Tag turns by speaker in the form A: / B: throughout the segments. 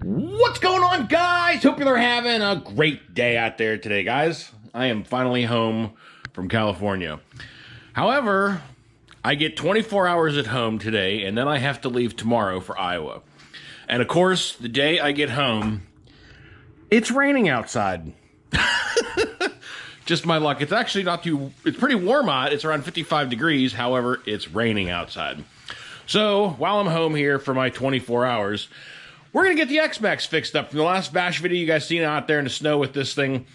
A: What's going on, guys? Hope you're having a great day out there today, guys. I am finally home from California. However, I get 24 hours at home today, and then I have to leave tomorrow for Iowa. And of course, the day I get home, it's raining outside. Just my luck. It's actually not too, it's pretty warm out. It's around 55 degrees. However, it's raining outside. So while I'm home here for my 24 hours, we're going to get the XMAXX fixed up. From the last bash video you guys seen out there in the snow with this thing,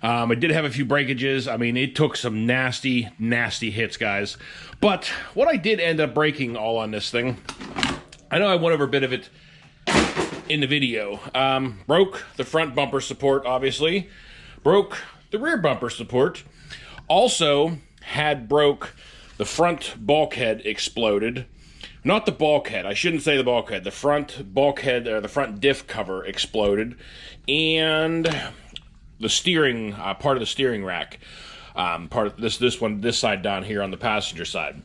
A: I did have a few breakages. I mean, it took some nasty, nasty hits, guys. But what I did end up breaking all on this thing, I know I went over a bit of it in the video. Broke the front bumper support, obviously. Broke the rear bumper support. Also had broke the front bulkhead exploded. Not the bulkhead. I shouldn't say the bulkhead. The front bulkhead, or the front diff cover exploded. And the steering, part of the steering rack. Part of this side down here on the passenger side.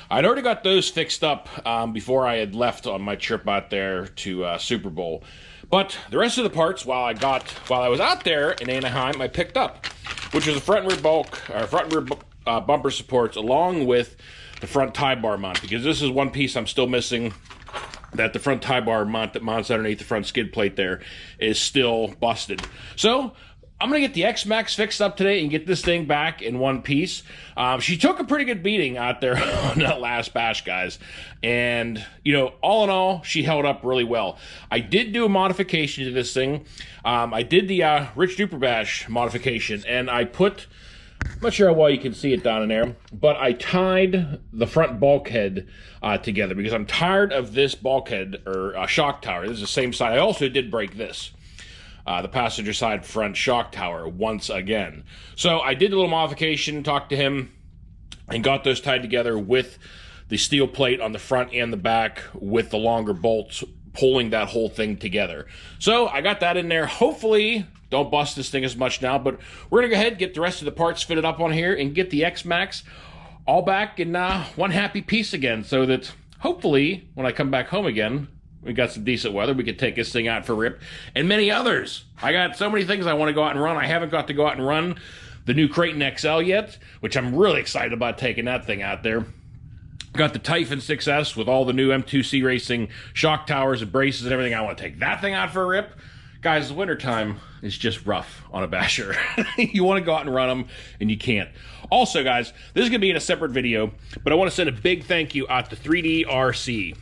A: I'd already got those fixed up before I had left on my trip out there to Super Bowl. But the rest of the parts, while I was out there in Anaheim, I picked up, which was the front and rear bumper supports, along with the front tie bar mount, because this is one piece I'm still missing. That the front tie bar mount that mounts underneath the front skid plate there is still busted. So I'm going to get the XMAXX fixed up today and get this thing back in one piece. She took a pretty good beating out there on that last bash, guys. And, you know, all in all, she held up really well. I did do a modification to this thing. I did the Rich Duper Bash modification, and I put, I'm not sure how well you can see it down in there, but I tied the front bulkhead together because I'm tired of this bulkhead, or shock tower. This is the same side. I also did break this. The passenger side front shock tower once again. So I did a little modification, talked to him, and got those tied together with the steel plate on the front and the back with the longer bolts pulling that whole thing together. So I got that in there. Hopefully don't bust this thing as much now, but we're gonna go ahead and get the rest of the parts fitted up on here and get the XMAXX all back in one happy piece again, so that hopefully when I come back home again, we got some decent weather, we could take this thing out for a rip, and many others. I got so many things I want to go out and run. I haven't got to go out and run the new Creighton XL yet, which I'm really excited about taking that thing out there. Got the Typhon 6S with all the new M2C Racing shock towers and braces and everything. I want to take that thing out for a rip. Guys, the wintertime is just rough on a basher. You want to go out and run them, and you can't. Also, guys, this is going to be in a separate video, but I want to send a big thank you out to 3D RC.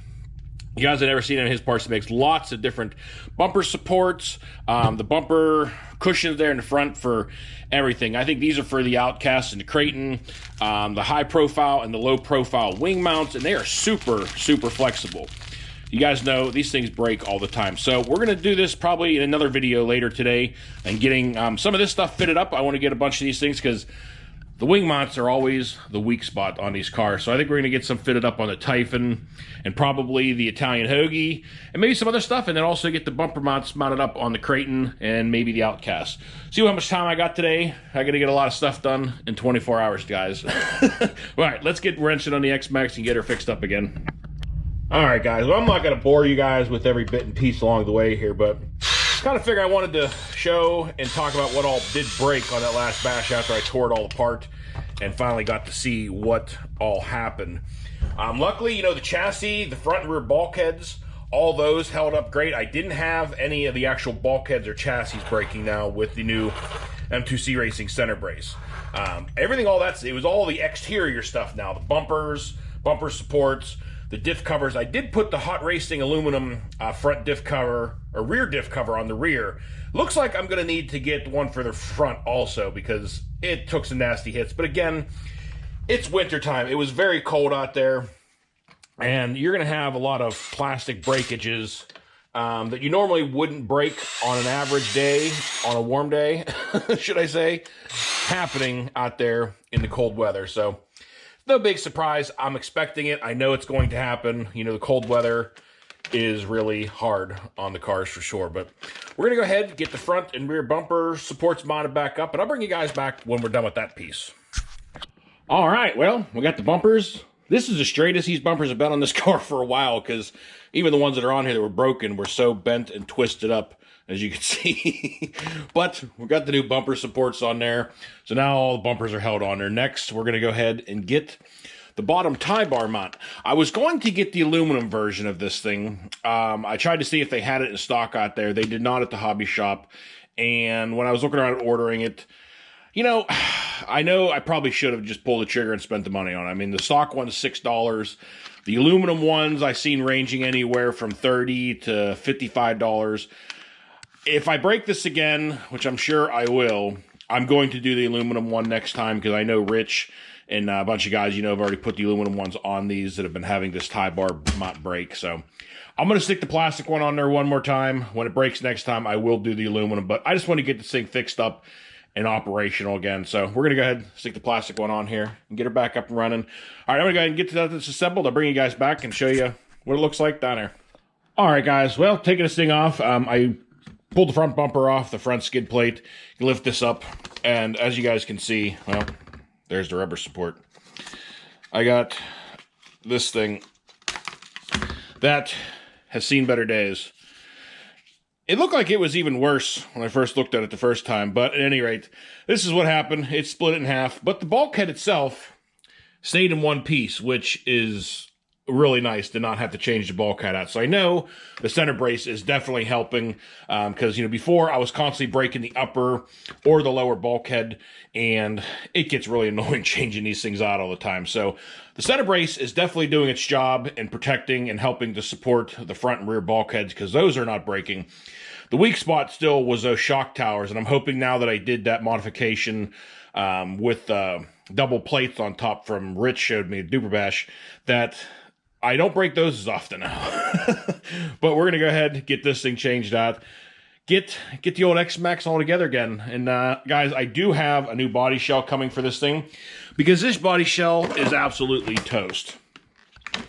A: You guys have never seen any of his parts. He makes lots of different bumper supports, the bumper cushions there in the front for everything. I think these are for the Outcast and the Creighton, the high profile and the low profile wing mounts, and they are super, super flexible. You guys know these things break all the time. So we're going to do this probably in another video later today and getting some of this stuff fitted up. I want to get a bunch of these things because the wing mounts are always the weak spot on these cars. So I think we're going to get some fitted up on the Typhon and probably the Italian Hoagie and maybe some other stuff. And then also get the bumper mounts mounted up on the Creighton and maybe the Outcast. See how much time I got today? I got to get a lot of stuff done in 24 hours, guys. All right, let's get wrenching on the XMAXX and get her fixed up again. All right, guys. Well, I'm not going to bore you guys with every bit and piece along the way here, but kind of figure I wanted to show and talk about what all did break on that last bash after I tore it all apart and finally got to see what all happened. Luckily, you know, the chassis, the front and rear bulkheads, all those held up great. I didn't have any of the actual bulkheads or chassis breaking now with the new M2C Racing center brace. Everything, it was all the exterior stuff now, the bumpers, bumper supports, the diff covers. I did put the Hot Racing aluminum front diff cover, or rear diff cover on the rear. Looks like I'm going to need to get one for the front also because it took some nasty hits. But again, it's wintertime. It was very cold out there. And you're going to have a lot of plastic breakages that you normally wouldn't break on an average day, on a warm day, should I say, happening out there in the cold weather. So no big surprise. I'm expecting it. I know it's going to happen. You know, the cold weather is really hard on the cars for sure. But we're going to go ahead and get the front and rear bumper supports mounted back up, and I'll bring you guys back when we're done with that piece. All right, well, we got the bumpers This is the straightest these bumpers have been on this car for a while, because even the ones that are on here that were broken were so bent and twisted up, as you can see. But we've got the new bumper supports on there, so now all the bumpers are held on there. Next, we're going to go ahead and get the bottom tie bar mount. I was going to get the aluminum version of this thing. I tried to see if they had it in stock out there. They did not at the hobby shop. And when I was looking around ordering it, you know I probably should have just pulled the trigger and spent the money on it. I mean, the stock one's $6. The aluminum ones I've seen ranging anywhere from $30 to $55. If I break this again, which I'm sure I will, I'm going to do the aluminum one next time, because I know Rich and a bunch of guys, have already put the aluminum ones on these that have been having this tie bar mount break. So I'm going to stick the plastic one on there one more time. When it breaks next time, I will do the aluminum. But I just want to get this thing fixed up and operational again. So we're going to go ahead and stick the plastic one on here and get her back up and running. All right, I'm going to go ahead and get to this assembled. I'll bring you guys back and show you what it looks like down there. All right, guys. Well, taking this thing off, I pulled the front bumper off, the front skid plate. You lift this up, and as you guys can see, well, there's the rubber support. I got this thing that has seen better days. It looked like it was even worse when I first looked at it the first time, but at any rate, this is what happened. It split it in half, but the bulkhead itself stayed in one piece, which is really nice to not have to change the bulkhead out. So I know the center brace is definitely helping, because before I was constantly breaking the upper or the lower bulkhead, and it gets really annoying changing these things out all the time. So the center brace is definitely doing its job in protecting and helping to support the front and rear bulkheads, because those are not breaking. The weak spot still was those shock towers, and I'm hoping now that I did that modification with double plates on top from Rich showed me at Duper Bash, that I don't break those as often now. But we're going to go ahead and get this thing changed out. Get the old XMAXX all together again. And guys, I do have a new body shell coming for this thing, because this body shell is absolutely toast.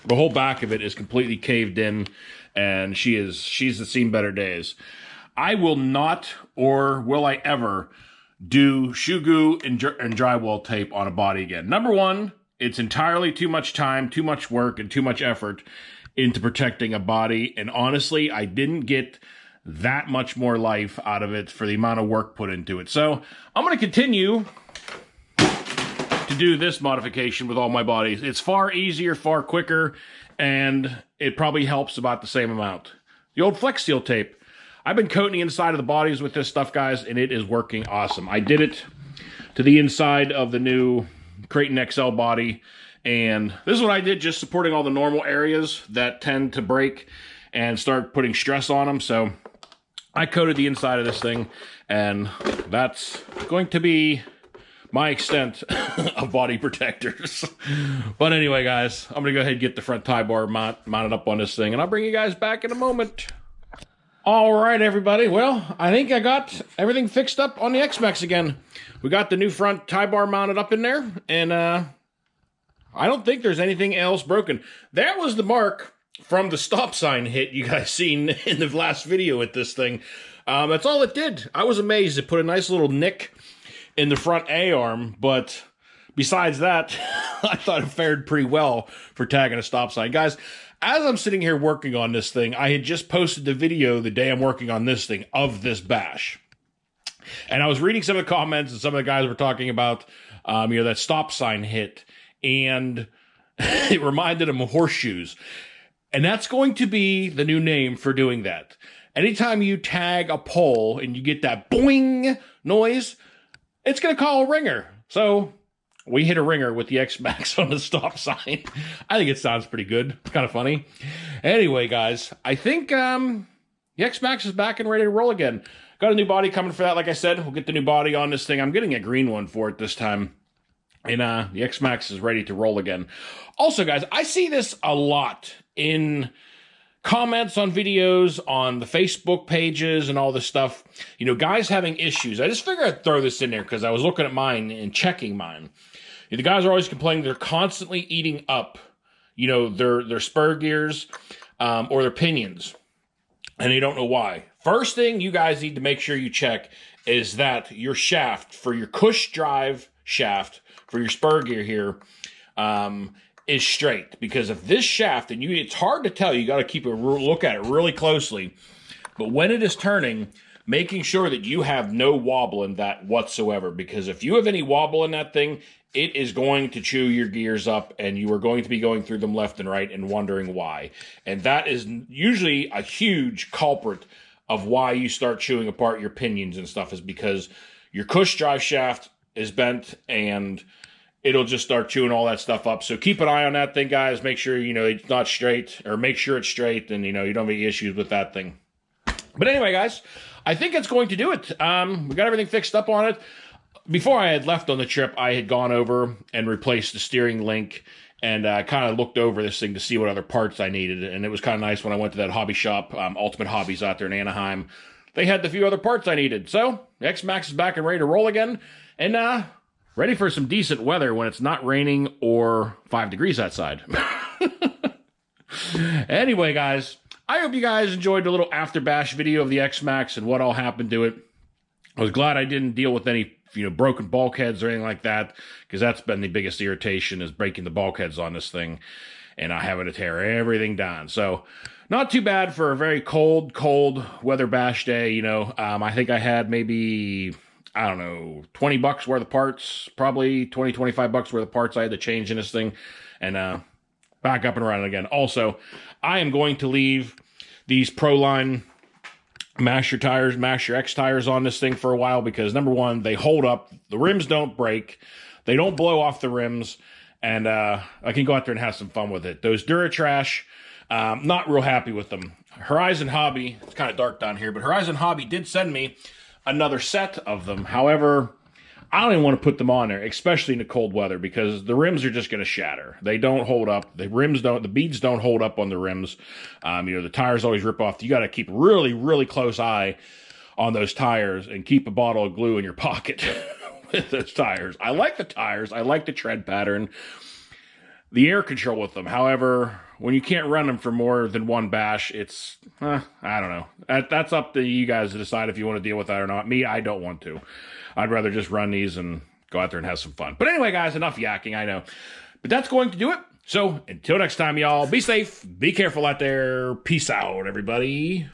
A: The whole back of it is completely caved in, and she's seen better days. I will not, or will I ever, do shoe glue and drywall tape on a body again. Number one, it's entirely too much time, too much work, and too much effort into protecting a body. And honestly, I didn't get that much more life out of it for the amount of work put into it. So I'm going to continue to do this modification with all my bodies. It's far easier, far quicker, and it probably helps about the same amount. The old Flex Seal tape. I've been coating the inside of the bodies with this stuff, guys, and it is working awesome. I did it to the inside of the new Creighton XL body, and this is what I did, just supporting all the normal areas that tend to break and start putting stress on them. So I coated the inside of this thing, and that's going to be my extent of body protectors. But anyway, guys, I'm gonna go ahead and get the front tie bar mounted up on this thing, and I'll bring you guys back in a moment. All right, everybody. Well, I think I got everything fixed up on the XMAXX again. We got the new front tie bar mounted up in there, and I don't think there's anything else broken. That was the mark from the stop sign hit you guys seen in the last video with this thing. That's all it did. I was amazed. It put a nice little nick in the front A-arm, but besides that, I thought it fared pretty well for tagging a stop sign. Guys, as I'm sitting here working on this thing, I had just posted the video the day I'm working on this thing of this bash. And I was reading some of the comments, and some of the guys were talking about, that stop sign hit, and it reminded them of horseshoes. And that's going to be the new name for doing that. Anytime you tag a pole and you get that boing noise, it's going to call a ringer. So we hit a ringer with the XMAXX on the stop sign. I think it sounds pretty good. It's kind of funny. Anyway, guys, I think the XMAXX is back and ready to roll again. Got a new body coming for that. Like I said, we'll get the new body on this thing. I'm getting a green one for it this time. And the XMAXX is ready to roll again. Also, guys, I see this a lot in comments on videos, on the Facebook pages, and all this stuff. Guys having issues. I just figured I'd throw this in there because I was looking at mine and checking mine. The guys are always complaining they're constantly eating up, their spur gears or their pinions, and they don't know why. First thing you guys need to make sure you check is that your shaft for your cush drive shaft for your spur gear here is straight, because if this shaft, and it's hard to tell, you got to keep a look at it really closely, but when it is turning, making sure that you have no wobble in that whatsoever, because if you have any wobble in that thing, it is going to chew your gears up, and you are going to be going through them left and right and wondering why. And that is usually a huge culprit of why you start chewing apart your pinions and stuff, is because your cush drive shaft is bent, and it'll just start chewing all that stuff up. So keep an eye on that thing, guys. Make sure, it's not straight, or make sure it's straight, and, you don't have any issues with that thing. But anyway, guys, I think that's going to do it. We got everything fixed up on it. Before I had left on the trip, I had gone over and replaced the steering link, and kind of looked over this thing to see what other parts I needed. And it was kind of nice when I went to that hobby shop, Ultimate Hobbies out there in Anaheim. They had the few other parts I needed. So XMAXX is back and ready to roll again, and ready for some decent weather when it's not raining or 5 degrees outside. Anyway, guys, I hope you guys enjoyed the little after bash video of the XMAXX and what all happened to it. I was glad I didn't deal with any broken bulkheads or anything like that, because that's been the biggest irritation, is breaking the bulkheads on this thing and having to tear everything down. So not too bad for a very cold weather bash day. I think I had maybe, I don't know, $20 worth of parts, probably $20-25 worth of parts I had to change in this thing, and back up and running again. Also, I am going to leave these Proline Master tires, Master X tires on this thing for a while, because number one, they hold up, the rims don't break, they don't blow off the rims, and I can go out there and have some fun with it. Those Duratrash, not real happy with them. Horizon Hobby, it's kind of dark down here, but Horizon Hobby did send me another set of them. However, I don't even want to put them on there, especially in the cold weather, because the rims are just going to shatter. They don't hold up. The beads don't hold up on the rims. The tires always rip off. You got to keep really, really close eye on those tires, and keep a bottle of glue in your pocket with those tires. I like the tires. I like the tread pattern, the air control with them. However, when you can't run them for more than one bash, it's, I don't know. That's up to you guys to decide if you want to deal with that or not. Me, I don't want to. I'd rather just run these and go out there and have some fun. But anyway, guys, enough yakking, I know. But that's going to do it. So until next time, y'all, be safe, be careful out there. Peace out, everybody.